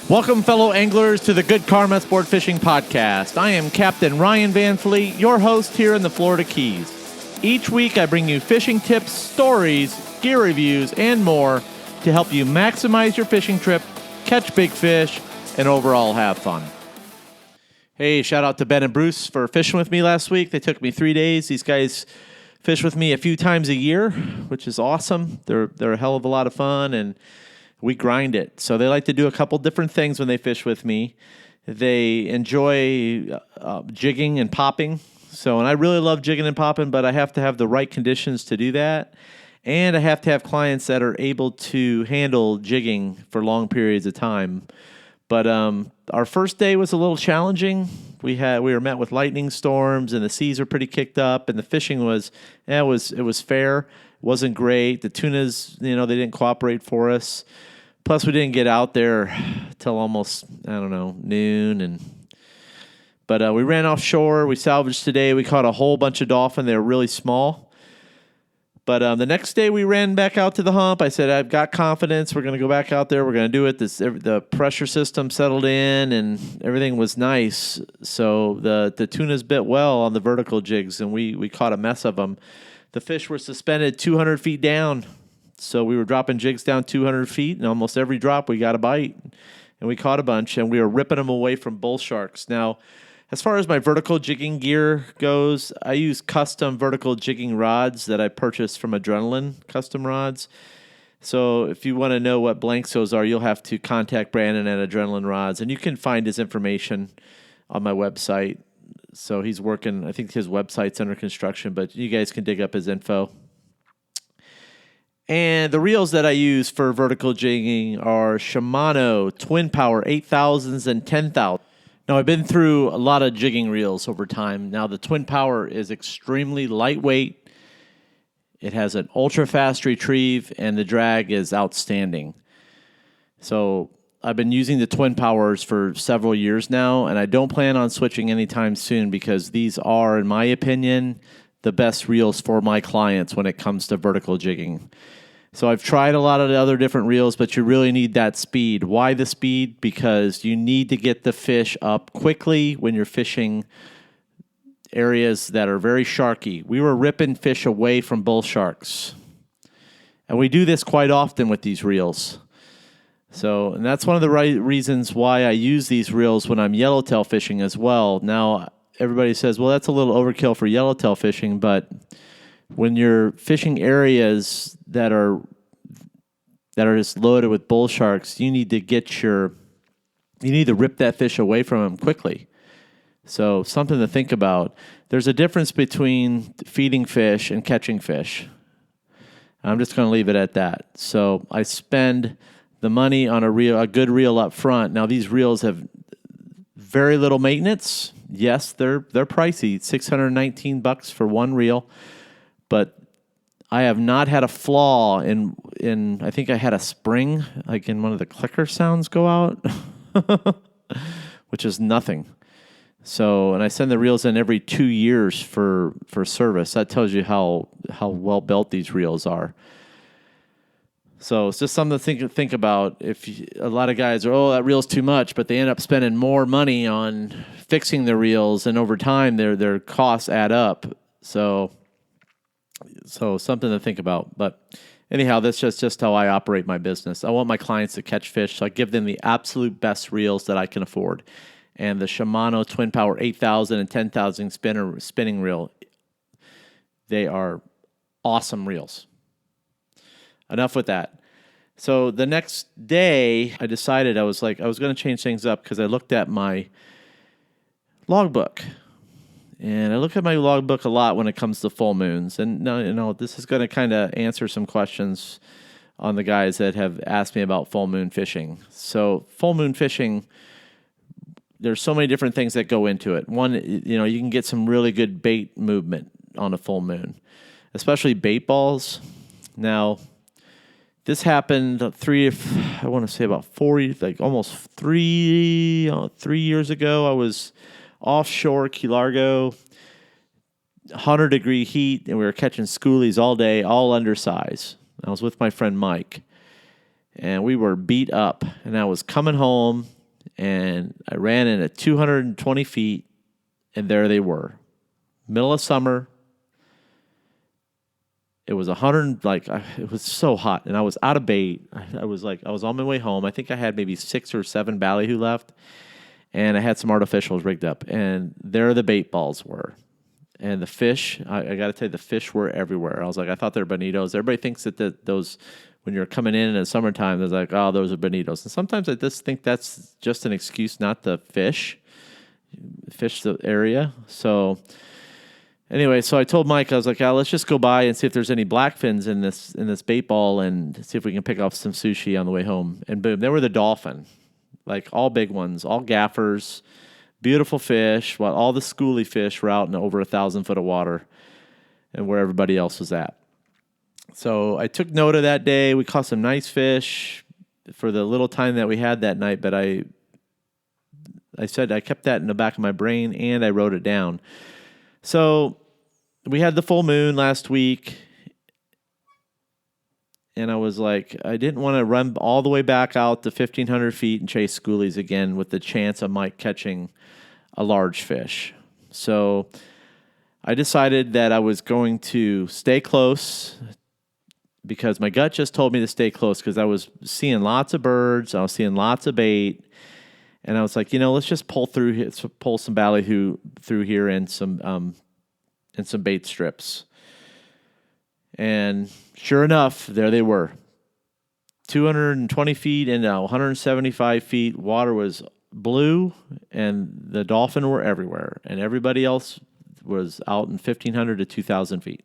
Welcome, fellow anglers, to the Good Karma Sport Fishing Podcast. I am Captain Ryan Van Fleet, your host here in the Florida Keys. Each week, I bring you fishing tips, stories, gear reviews, and more to help you maximize your fishing trip, catch big fish, and overall have fun. Hey, shout out to Ben and Bruce for fishing with me last week. They took me 3 days. These guys fish with me a few times a year, which is awesome. They're a hell of a lot of fun, and we grind it. So they like to do a couple different things when they fish with me. They enjoy jigging and popping. And I really love jigging and popping, but I have to have the right conditions to do that. And I have to have clients that are able to handle jigging for long periods of time. But our first day was a little challenging. We were met with lightning storms, and the seas were pretty kicked up, and the fishing was fair. It wasn't great. The tunas, they didn't cooperate for us. Plus, we didn't get out there till almost, noon. But we ran offshore. We salvaged today. We caught a whole bunch of dolphin. They were really small. But the next day, we ran back out to the hump. I said, I've got confidence. We're going to go back out there. We're going to do it. The pressure system settled in, and everything was nice. So the tunas bit well on the vertical jigs, and we caught a mess of them. The fish were suspended 200 feet down. So we were dropping jigs down 200 feet, and almost every drop we got a bite. And we caught a bunch, and we were ripping them away from bull sharks. Now, as far as my vertical jigging gear goes, I use custom vertical jigging rods that I purchased from Adrenaline Custom Rods. So if you want to know what blanks those are, you'll have to contact Brandon at Adrenaline Rods. And you can find his information on my website. So he's working, I think his website's under construction, but you guys can dig up his info. And the reels that I use for vertical jigging are Shimano Twin Power 8000s and 10,000. Now, I've been through a lot of jigging reels over time. Now, the Twin Power is extremely lightweight. It has an ultra-fast retrieve, and the drag is outstanding. So I've been using the Twin Powers for several years now, and I don't plan on switching anytime soon because these are, in my opinion, the best reels for my clients when it comes to vertical jigging. So I've tried a lot of the other different reels, but you really need that speed. Why the speed? Because you need to get the fish up quickly when you're fishing areas that are very sharky. We were ripping fish away from bull sharks. And we do this quite often with these reels. And that's one of the reasons why I use these reels when I'm yellowtail fishing as well. Now, everybody says, well, that's a little overkill for yellowtail fishing, but when you're fishing areas that are just loaded with bull sharks, you need to rip that fish away from them quickly. So something to think about. There's a difference between feeding fish and catching fish. I'm just going to leave it at that. So I spend the money on a good reel up front. Now, these reels have very little maintenance. Yes, they're pricey, $619 for one reel, but I have not had a flaw in I think I had a spring, like in one of the clicker sounds go out, which is nothing. So, and I send the reels in every 2 years for service. That tells you how well built these reels are. So it's just something to think about. A lot of guys are, that reel's too much, but they end up spending more money on fixing the reels, and over time their costs add up. So something to think about. But anyhow, that's just how I operate my business. I want my clients to catch fish, so I give them the absolute best reels that I can afford. And the Shimano Twin Power 8000 and 10,000 spinning reel, they are awesome reels. Enough with that. So the next day, I decided I was going to change things up because I looked at my logbook. And I look at my logbook a lot when it comes to full moons. And now, this is going to kind of answer some questions on the guys that have asked me about full moon fishing. So full moon fishing, there's so many different things that go into it. One, you can get some really good bait movement on a full moon, especially bait balls. Now, this happened almost 3 years ago. I was offshore Key Largo, 100-degree heat, and we were catching schoolies all day, all undersize. I was with my friend Mike, and we were beat up. And I was coming home, and I ran in at 220 feet, and there they were. Middle of summer. It was 100, it was so hot, and I was out of bait. I was on my way home. I think I had maybe 6 or 7 ballyhoo left, and I had some artificials rigged up, and there the bait balls were. And the fish, I got to tell you, the fish were everywhere. I was like, I thought they were bonitos. Everybody thinks that those, when you're coming in the summertime, there's like, oh, those are bonitos. And sometimes I just think that's just an excuse not to fish the area. So anyway, so I told Mike, I was like, let's just go by and see if there's any blackfins in this bait ball and see if we can pick up some sushi on the way home. And boom, there were the dolphin, like all big ones, all gaffers, beautiful fish, while all the schoolie fish were out in over 1,000 foot of water and where everybody else was at. So I took note of that day. We caught some nice fish for the little time that we had that night, but I said I kept that in the back of my brain and I wrote it down. So we had the full moon last week, and I was like, I didn't want to run all the way back out to 1,500 feet and chase schoolies again with the chance of Mike catching a large fish. So I decided that I was going to stay close because my gut just told me to stay close because I was seeing lots of birds, I was seeing lots of bait, and I was like, let's just pull some ballyhoo through here and some bait strips. And sure enough, there they were. 220 feet and 175 feet. Water was blue, and the dolphin were everywhere. And everybody else was out in 1,500 to 2,000 feet.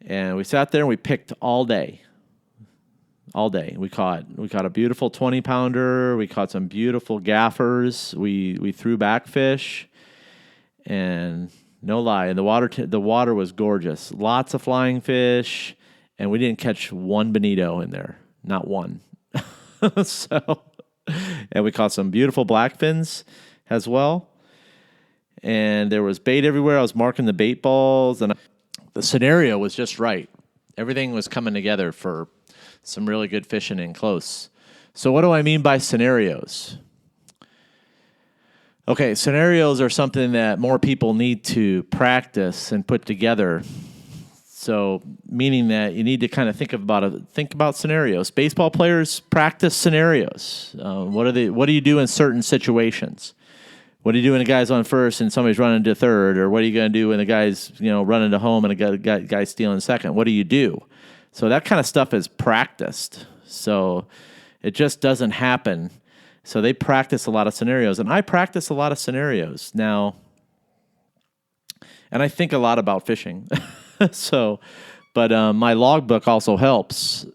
And we sat there and we picked all day. All day. We caught a beautiful 20-pounder. We caught some beautiful gaffers. We threw back fish. And no lie, and the water was gorgeous. Lots of flying fish, and we didn't catch one bonito in there. Not one. And we caught some beautiful blackfins as well. And there was bait everywhere. I was marking the bait balls, and the scenario was just right. Everything was coming together for some really good fishing in close. So what do I mean by scenarios? Okay, scenarios are something that more people need to practice and put together. So, meaning that you need to kind of think about scenarios. Baseball players practice scenarios. What do you do in certain situations? What do you do when a guy's on first and somebody's running to third? Or what are you going to do when the guy's running to home and a guy's stealing second? What do you do? So that kind of stuff is practiced. So it just doesn't happen. So they practice a lot of scenarios, and I practice a lot of scenarios now, and I think a lot about fishing. But my logbook also helps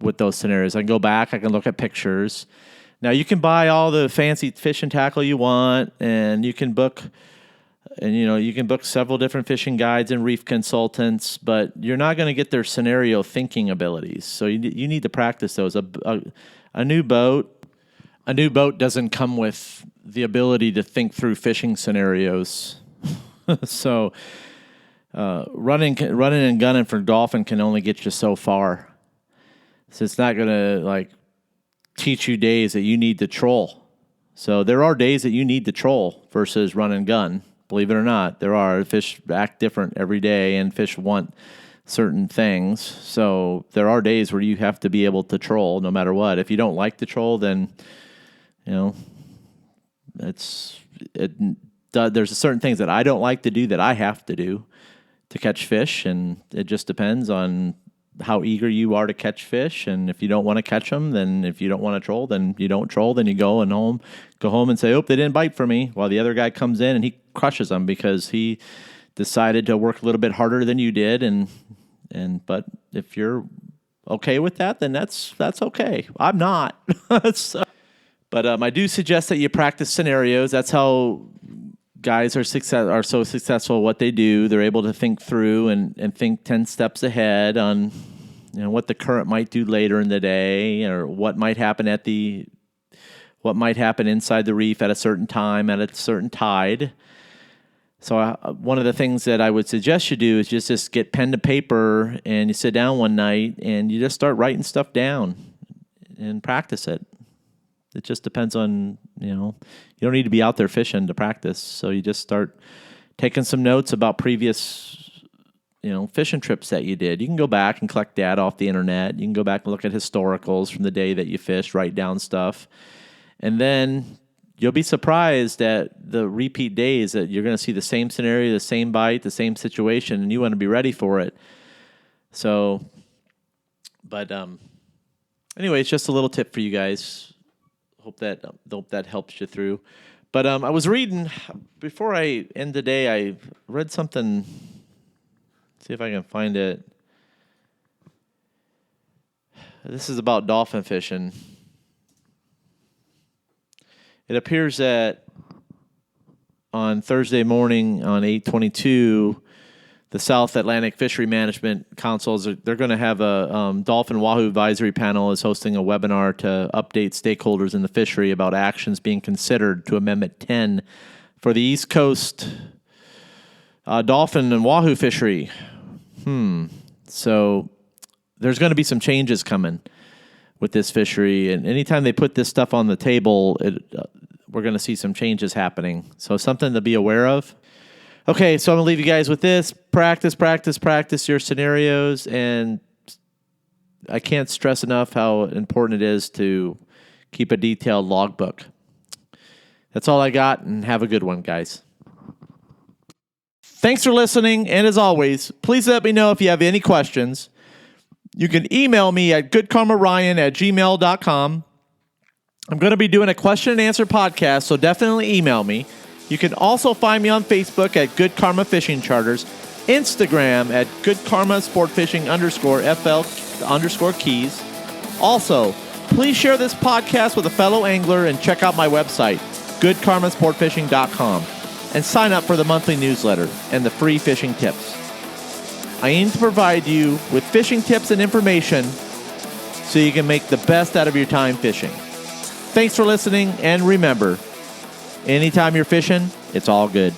with those scenarios. I can go back, I can look at pictures. Now you can buy all the fancy fishing tackle you want, and you can book several different fishing guides and reef consultants, but you're not going to get their scenario thinking abilities. So you need to practice those. A new boat. A new boat doesn't come with the ability to think through fishing scenarios. So running and gunning for dolphin can only get you so far. So it's not going to teach you days that you need to troll. So there are days that you need to troll versus run and gun. Believe it or not, there are. Fish act different every day, and fish want certain things. So there are days where you have to be able to troll no matter what. If you don't like to troll, then there's certain things that I don't like to do that I have to do to catch fish, and it just depends on how eager you are to catch fish. And if you don't want to catch them, then if you don't want to troll, then you don't troll. Then you go home and say, "Oh, they didn't bite for me," while the other guy comes in and he crushes them because he decided to work a little bit harder than you did. But if you're okay with that, then that's okay. I'm not. But I do suggest that you practice scenarios. That's how guys are so successful at what they do. They're able to think through and think 10 steps ahead on what the current might do later in the day, or what might happen inside the reef at a certain time, at a certain tide. So one of the things that I would suggest you do is just get pen to paper, and you sit down one night and you just start writing stuff down and practice it. It just depends on, you don't need to be out there fishing to practice. So you just start taking some notes about previous, fishing trips that you did. You can go back and collect data off the internet. You can go back and look at historicals from the day that you fished, write down stuff. And then you'll be surprised at the repeat days that you're going to see the same scenario, the same bite, the same situation, and you want to be ready for it. So, but anyway, it's just a little tip for you guys. Hope that helps you through. But I was reading, before I end the day, I read something. See if I can find it. This is about dolphin fishing. It appears that on Thursday morning on 8/22, the South Atlantic Fishery Management Councils, they're going to have a Dolphin Wahoo Advisory Panel is hosting a webinar to update stakeholders in the fishery about actions being considered to Amendment 10 for the East Coast dolphin and wahoo fishery. So there's going to be some changes coming with this fishery, and anytime they put this stuff on the table, we're going to see some changes happening. So something to be aware of. Okay, so I'm going to leave you guys with this. Practice your scenarios, and I can't stress enough how important it is to keep a detailed logbook. That's all I got, and have a good one, guys. Thanks for listening, and as always, please let me know if you have any questions. You can email me at goodkarmaryan@gmail.com. I'm going to be doing a question and answer podcast, so definitely email me. You can also find me on Facebook at Good Karma Fishing Charters, Instagram at Good Karma Sport Fishing _FL_Keys. Also, please share this podcast with a fellow angler and check out my website, goodkarmasportfishing.com, and sign up for the monthly newsletter and the free fishing tips. I aim to provide you with fishing tips and information so you can make the best out of your time fishing. Thanks for listening, and remember, anytime you're fishing, it's all good.